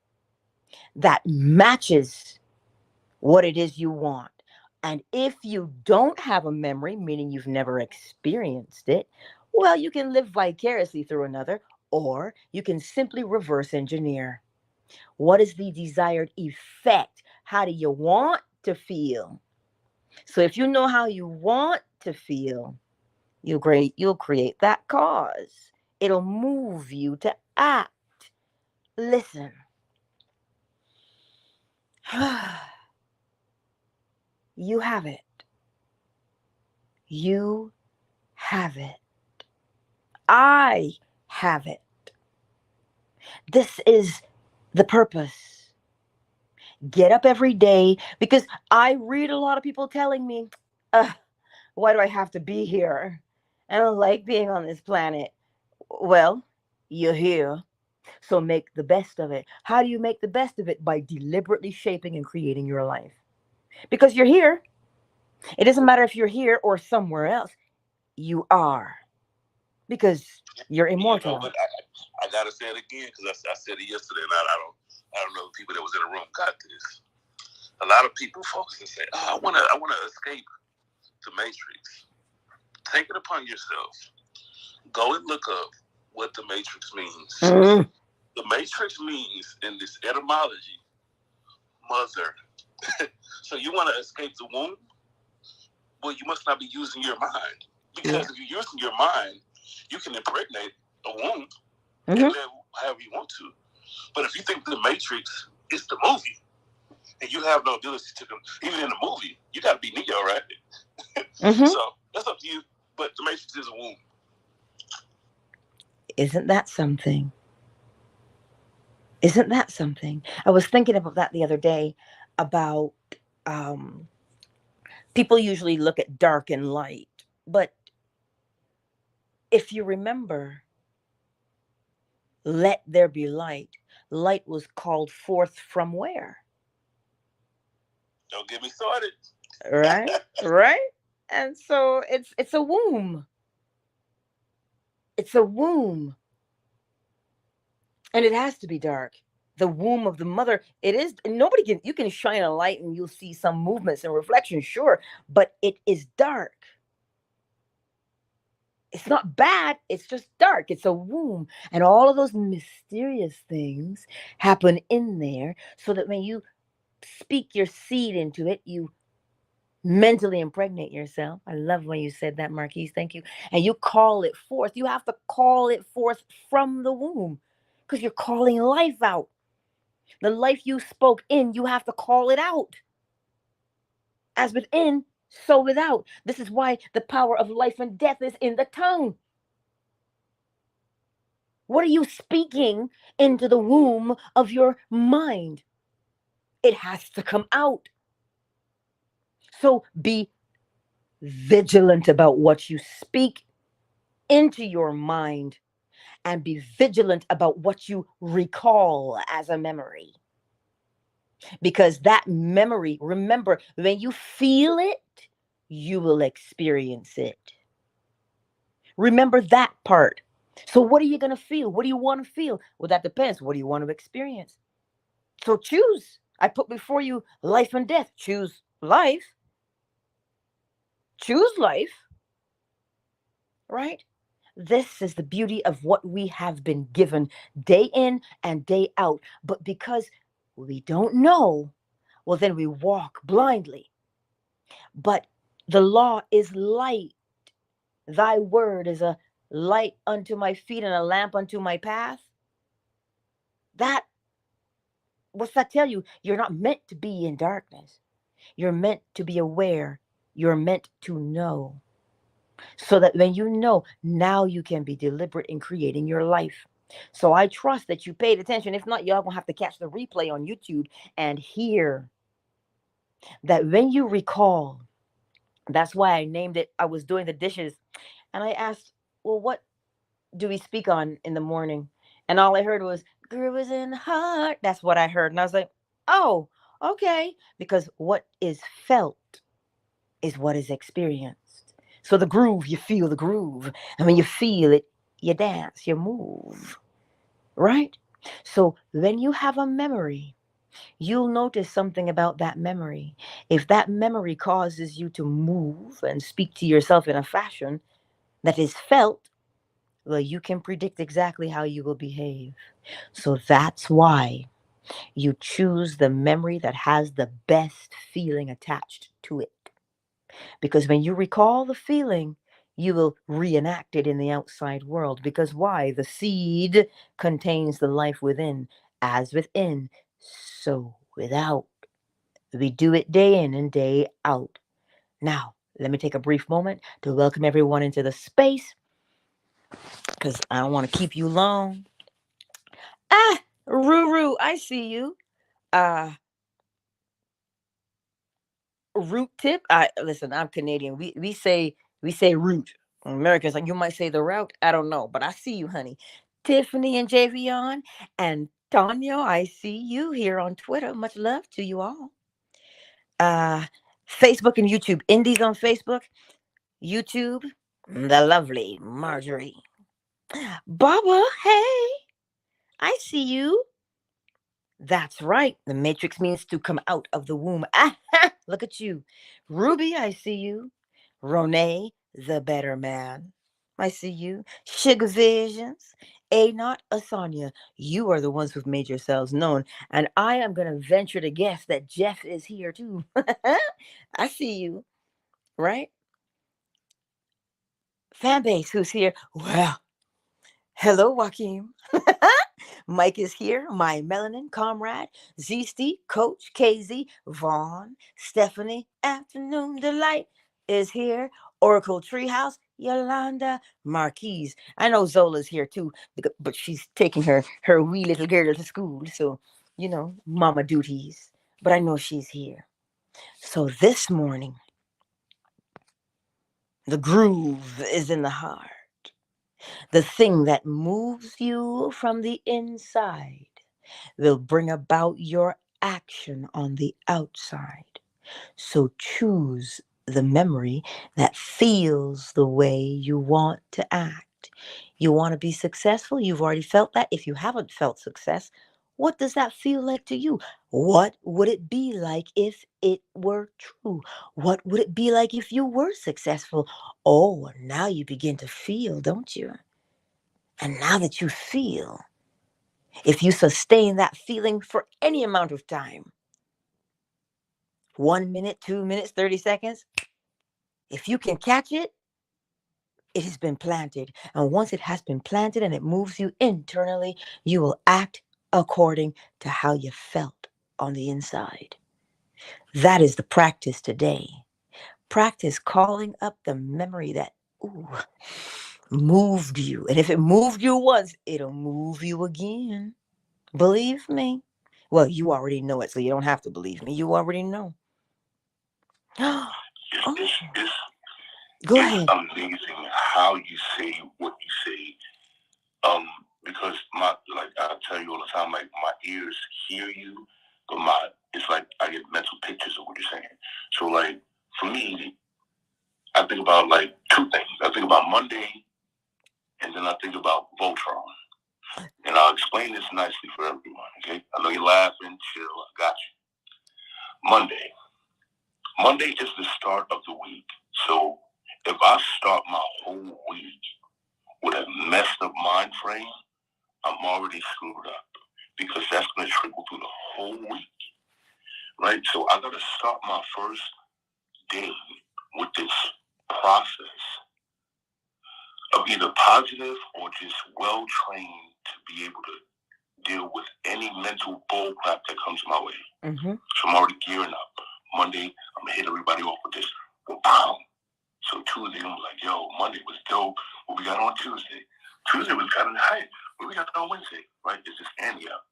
that matches what it is you want. And if you don't have a memory, meaning you've never experienced it, well, you can live vicariously through another, or you can simply reverse engineer. What is the desired effect? How do you want to feel? So if you know how you want to feel, you'll create that cause. It'll move you to act. Listen. You have it. You have it. I have it. This is the purpose. Get up every day because I read a lot of people telling me, why do I have to be here? I don't like being on this planet. Well, you're here. So make the best of it. How do you make the best of it? By deliberately shaping and creating your life. Because you're here. It doesn't matter if you're here or somewhere else. You are. Because you're immortal. You know, but I gotta say it again because I said it yesterday, and I don't know the people that was in the room got this. A lot of people focus and say, "Oh, I wanna escape the Matrix." Take it upon yourself. Go and look up what the Matrix means. The matrix means in this etymology, mother. So you want to escape the womb? Well, you must not be using your mind. Because if you're using your mind, you can impregnate a womb and live however you want to. But if you think the Matrix is the movie, and you have no ability to, even in the movie, you got to be Neo, right? So that's up to you. But the Matrix is a womb. Isn't that something? Isn't that something? I was thinking about that the other day about people usually look at dark and light. But if you remember, let there be light. Light was called forth from where? Don't get me started. Right? Right? And so it's a womb. It's a womb. And it has to be dark. The womb of the mother, it is, nobody can, you can shine a light and you'll see some movements and reflections, sure, but it is dark. It's not bad, it's just dark. It's a womb. And all of those mysterious things happen in there so that when you speak your seed into it, you mentally impregnate yourself. I love when you said that, Marquise. Thank you. And you call it forth. You have to call it forth from the womb because you're calling life out. The life you spoke in, you have to call it out. As within, so without. This is why the power of life and death is in the tongue. What are you speaking into the womb of your mind? It has to come out. So be vigilant about what you speak into your mind and be vigilant about what you recall as a memory. Because that memory, remember, when you feel it, you will experience it. Remember that part. So what are you going to feel? What do you want to feel? Well, that depends. What do you want to experience? So choose. I put before you life and death. Choose life. Choose life. Right? This is the beauty of what we have been given day in and day out. But because we don't know, well, then we walk blindly. But the law is light. Thy word is a light unto my feet and a lamp unto my path. That, what's that tell you? You're not meant to be in darkness. You're meant to be aware. You're meant to know. So that when you know, now you can be deliberate in creating your life. So I trust that you paid attention. If not, y'all gonna have to catch the replay on YouTube and hear that when you recall, that's why I named it. I was doing the dishes and I asked, well, what do we speak on in the morning? And all I heard was groove in the heart. That's what I heard. And I was like, oh, okay. Because what is felt is what is experienced. So the groove, you feel the groove. And when you feel it, you dance, you move. Right? So when you have a memory, you'll notice something about that memory. If that memory causes you to move and speak to yourself in a fashion that is felt, well, you can predict exactly how you will behave. So that's why you choose the memory that has the best feeling attached to it. Because when you recall the feeling, you will reenact it in the outside world. Because why? The seed contains the life within. As within, so without. We do it day in and day out. Now, let me take a brief moment to welcome everyone into the space because I don't want to keep you long. Ah, Ruru, I see you. Root tip. I listen. I'm Canadian. We say root. Americans like you might say the route. I don't know, but I see you, honey. Tiffany and Javion and Tanya, I see you here on Twitter. Much love to you all. Uh, Facebook and YouTube. Indies on Facebook, YouTube. The lovely Marjorie. Baba, hey, I see you. That's right. The matrix means to come out of the womb. Ah, look at you. Ruby, I see you. Renee, the better man. I see you. Sugar Visions. A not Asanya, you are the ones who've made yourselves known, and I am going to venture to guess that Jeff is here too. I see you, right? Fan base, who's here? Well, hello, Joaquin. Mike is here, my melanin comrade, ZST, Coach KZ, Vaughn, Stephanie, Afternoon Delight is here, Oracle Treehouse, Yolanda, Marquise. I know Zola's here too, but she's taking her wee little girl to school, so, mama duties. But I know she's here. So this morning, the groove is in the heart. The thing that moves you from the inside will bring about your action on the outside. So choose the memory that feels the way you want to act. You want to be successful? You've already felt that. If you haven't felt success, what does that feel like to you? What would it be like if it were true? What would it be like if you were successful? Oh, now you begin to feel, don't you? And now that you feel, if you sustain that feeling for any amount of time, 1 minute, 2 minutes, 30 seconds, if you can catch it, it has been planted. And once it has been planted and it moves you internally, you will act according to how you felt on the inside. That is the practice today. Practice calling up the memory that, moved you. And if it moved you once, it'll move you again. Believe me. Well, you already know it, so you don't have to believe me. You already know. Oh, It's go ahead. amazing how you say what you say. Because I tell you all the time, like my ears hear you, but it's like I get mental pictures of what you're saying. So like for me, I think about like two things. I think about Monday, and then I think about Voltron. And I'll explain this nicely for everyone. Okay, I know you're laughing, chill. I got you. Monday is the start of the week. So if I start my whole week with a messed up mind frame, I'm already screwed up because that's going to trickle through the whole week, right? So I got to start my first day with this process of either positive or just well-trained to be able to deal with any mental bull crap that comes my way. Mm-hmm. So I'm already gearing up. Monday, I'm going to hit everybody off with this. Wow. So Tuesday, I'm like, yo, Monday was dope. What we got on Tuesday? Tuesday was kind of high. What we got on Wednesday, right? It's just Andy up.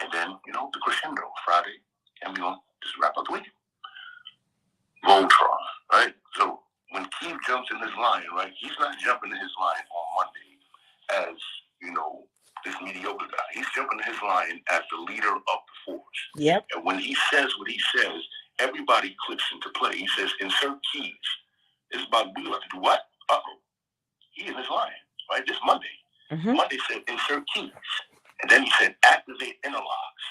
And then, the crescendo, Friday, and we're going to just wrap up the week. Voltron, right? So when Keith jumps in his line, right, he's not jumping in his line on Monday as, this mediocre guy. He's jumping in his line as the leader of the force. Yep. And when he says what he says, everybody clicks into play. He says, insert keys. It's about, we have to do what? Uh-oh. He in his line, right? This Monday. Mm-hmm. Monday said, insert keys. And then he said, activate interlocks.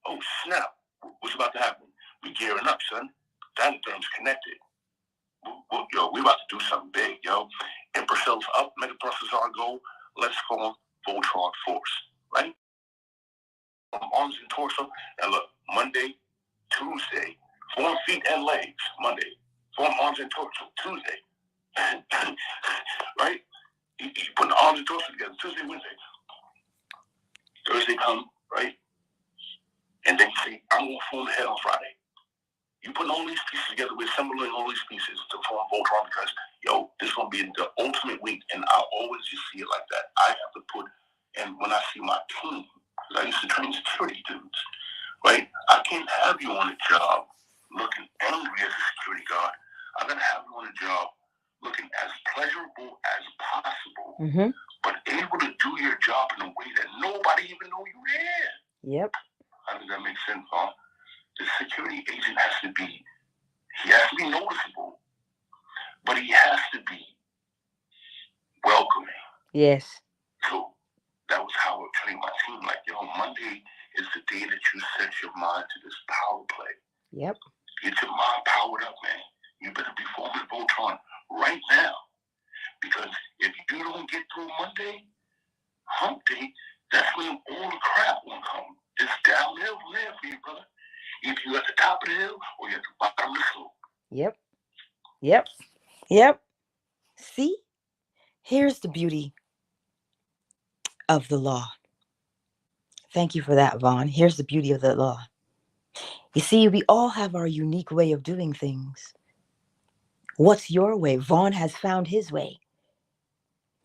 Oh, snap. What's about to happen? We gearing up, son. Dynatherm's connected. We about to do something big, yo. Emperor cells up, megaprocessor go. Let's form Voltron force, right? Arms and torso. And look, Monday, Tuesday, form feet and legs. Monday, form arms and torso. Tuesday, right? You put the arms and torso together. Tuesday, Wednesday. Thursday come, right? And then you say, I'm going to form the head on Friday. You put all these pieces together, we're assembling all these pieces to form Voltron because, this is going to be the ultimate week, and I always just see it like that. I have to put, and when I see my team, because I used to train security dudes, right? I can't have you on a job looking angry as a security guard. I got to have you on a job looking as pleasurable as possible, Mm-hmm. but able to do your job in a way that nobody even know you're there. Yep. How does that make sense, huh? The security agent has to be noticeable, but he has to be welcoming. Yes. So that was how I trained my team. Like, Monday is the day that you set your mind to this power play. Yep. Get your mind powered up, man. You better be forming Voltron right now. Because if you don't get through Monday, hump day, that's when all the crap will come. It's downhill from there for you, brother. Either you at the top of the hill or you're at the bottom of the slope. Yep. Yep. Yep. See, here's the beauty of the law. Thank you for that, Vaughn. Here's the beauty of the law. You see, we all have our unique way of doing things. What's your way? Vaughn has found his way.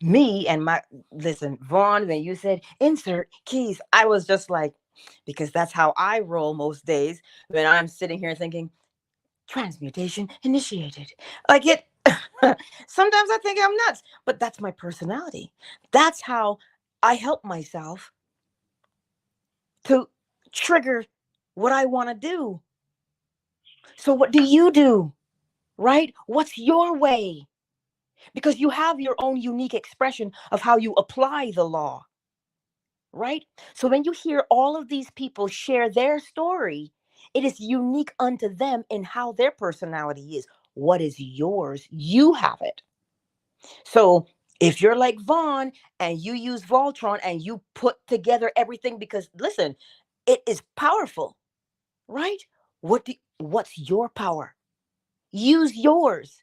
Me and my, listen, Vaughn, when you said insert keys, I was just like, because that's how I roll most days when I'm sitting here thinking, transmutation initiated. Like it, sometimes I think I'm nuts, but that's my personality. That's how I help myself to trigger what I want to do. So, what do you do? Right? What's your way? Because you have your own unique expression of how you apply the law. Right? So, when you hear all of these people share their story, it is unique unto them in how their personality is. What is yours? You have it. So, if you're like Vaughn and you use Voltron and you put together everything, because listen, it is powerful, right? What's your power? Use yours.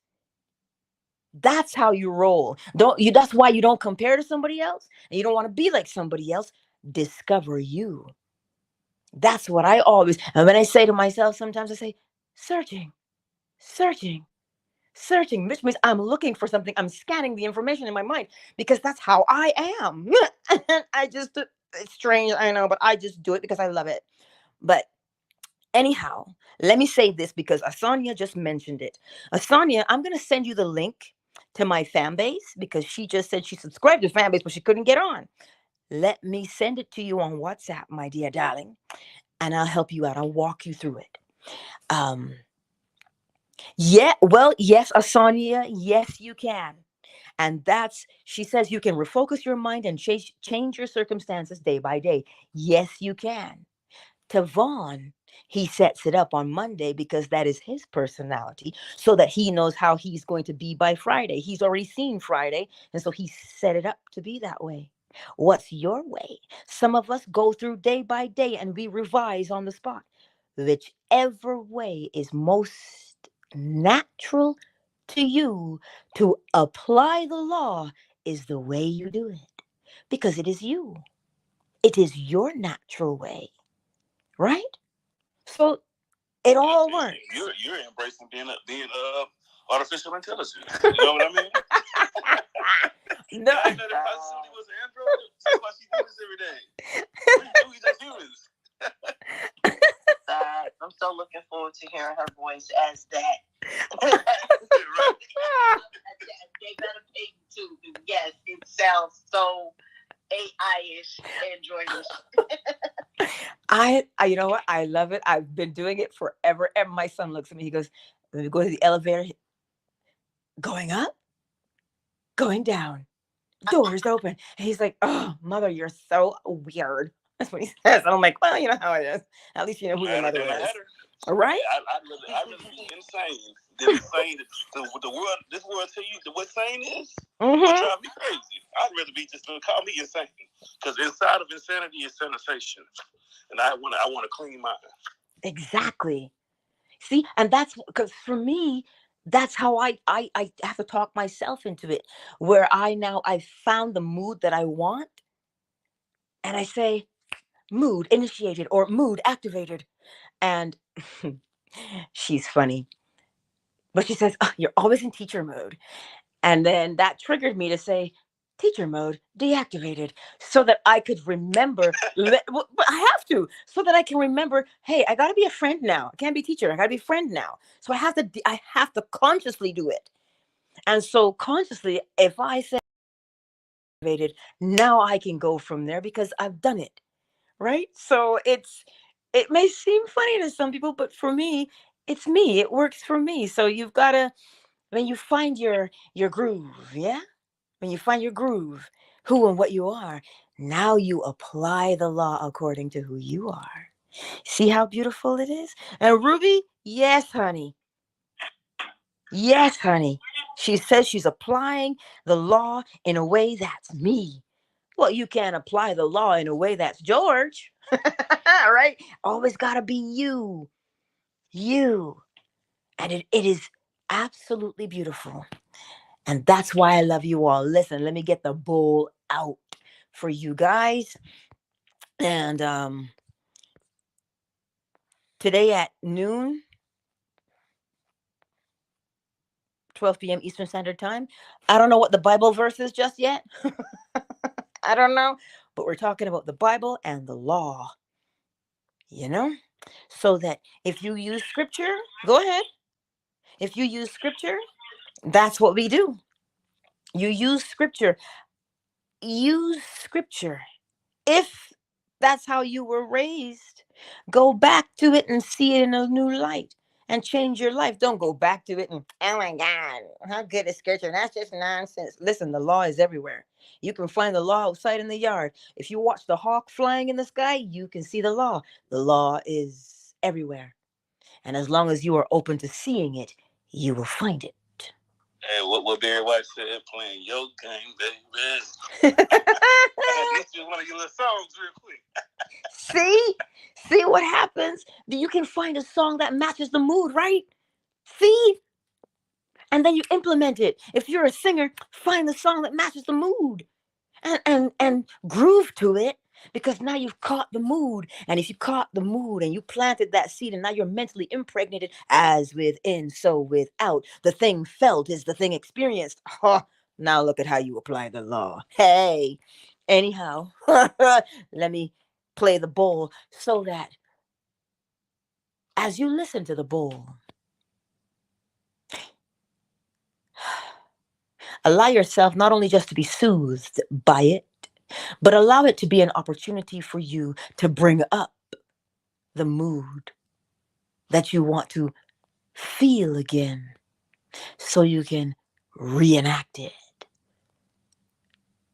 That's how you roll. Don't you That's why you don't compare to somebody else and you don't want to be like somebody else. Discover you. That's what I always, and when I say to myself, sometimes I say, searching, searching, searching, which means I'm looking for something. I'm scanning the information in my mind because that's how I am. And it's strange, I know, but I just do it because I love it. But anyhow, let me say this because Asanya just mentioned it. Asanya, I'm going to send you the link to my fan base because she just said she subscribed to fan base, but she couldn't get on. Let me send it to you on WhatsApp, my dear darling, and I'll help you out. I'll walk you through it. Yeah, well, yes, Asanya, yes, you can. And she says you can refocus your mind and change your circumstances day by day. Yes, you can. To Vaughn, he sets it up on Monday because that is his personality, so that he knows how he's going to be by Friday. He's already seen Friday, and so he set it up to be that way. What's your way? Some of us go through day by day and we revise on the spot. Whichever way is most natural to you to apply the law is the way you do it, because it is you. It is your natural way, right? So it all works. You're embracing being artificial intelligence. You know what I mean? No. I know that Sudi was an android. That's why she does this every day. We just humans. I'm so looking forward to hearing her voice as that. Right. They better pay you too. Yes, it sounds so AI-ish, Android-ish. I you know what? I love it. I've been doing it forever. And my son looks at me. He goes, "When we go to the elevator, going up, going down, doors open." And he's like, "Oh, mother, you're so weird." That's what he says. And I'm like, "Well, you know how it is. At least you know who your mother is." All right? I'd rather be insane than insane. The world, this world tell you what sane is. Mm-hmm. What drive me crazy. I'd rather be just call me insane, because inside of insanity is sanitation, and I want a clean mind. Exactly. See, and that's because for me, that's how I have to talk myself into it, where I found the mood that I want, and I say, mood initiated or mood activated. And she's funny, but she says, "Oh, you're always in teacher mode." And then that triggered me to say, teacher mode deactivated, so that I could remember. But I have to, so that I can remember, hey, I got to be a friend now. I can't be teacher. I got to be friend now. So I have to consciously do it. And so consciously, if I say activated, now I can go from there because I've done it. Right? So it may seem funny to some people, but for me, it's me. It works for me. So you've got to, when you find your groove, yeah? When you find your groove, who and what you are, now you apply the law according to who you are. See how beautiful it is? And Ruby, yes, honey. Yes, honey. She says she's applying the law in a way that's me. Well, you can't apply the law in a way that's George. Right? Always got to be you. You. And it is absolutely beautiful. And that's why I love you all. Listen, let me get the bowl out for you guys. And today at noon, 12 p.m. Eastern Standard Time. I don't know what the Bible verse is just yet. I don't know. But we're talking about the Bible and the law, you know? So that if you use scripture, go ahead. If you use scripture, that's what we do. You use scripture. Use scripture. If that's how you were raised, go back to it and see it in a new light and change your life. Don't go back to it and, oh my God, how good is scripture? That's just nonsense. Listen, the law is everywhere. You can find the law outside in the yard. If you watch the hawk flying in the sky, you can see the law. The law is everywhere. And as long as you are open to seeing it, you will find it. Hey, what Barry White said, playing your game, baby. This is one of your little songs real quick. See what happens? You can find a song that matches the mood, right? See? And then you implement it. If you're a singer, find the song that matches the mood and groove to it, because now you've caught the mood. And if you caught the mood and you planted that seed and now you're mentally impregnated, as within, so without. The thing felt is the thing experienced. Oh, now look at how you apply the law. Hey, anyhow, let me play the bowl so that as you listen to the bowl, allow yourself not only just to be soothed by it, but allow it to be an opportunity for you to bring up the mood that you want to feel again so you can reenact it.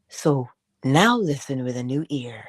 So now listen with a new ear.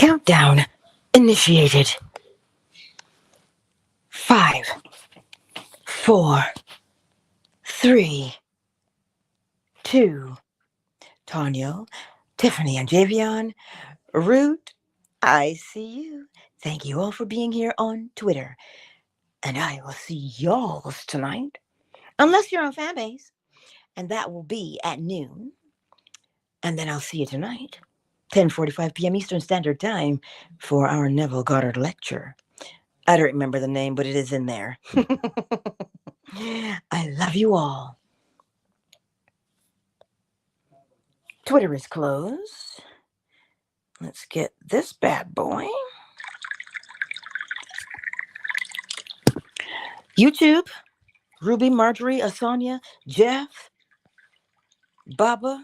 Countdown initiated. 5, 4, 3, 2. Tonyo, Tiffany, and Javion, Root, I see you. Thank you all for being here on Twitter. And I will see y'all tonight, unless you're on Fanbase, and that will be at noon. And then I'll see you tonight, 10:45 p.m. Eastern Standard Time, for our Neville Goddard lecture. I don't remember the name, but it is in there. I love you all. Twitter is closed. Let's get this bad boy. YouTube, Ruby, Marjorie, Asanya, Jeff, Baba,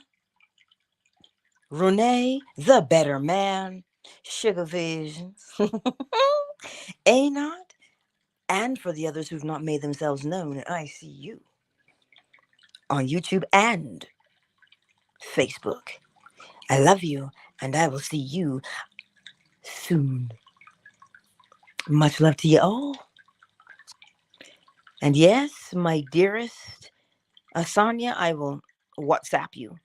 Renee, the better man, Sugar Visions, Anot, and for the others who've not made themselves known, I see you on YouTube and Facebook. I love you, and I will see you soon. Much love to you all. And yes, my dearest Asanya, I will WhatsApp you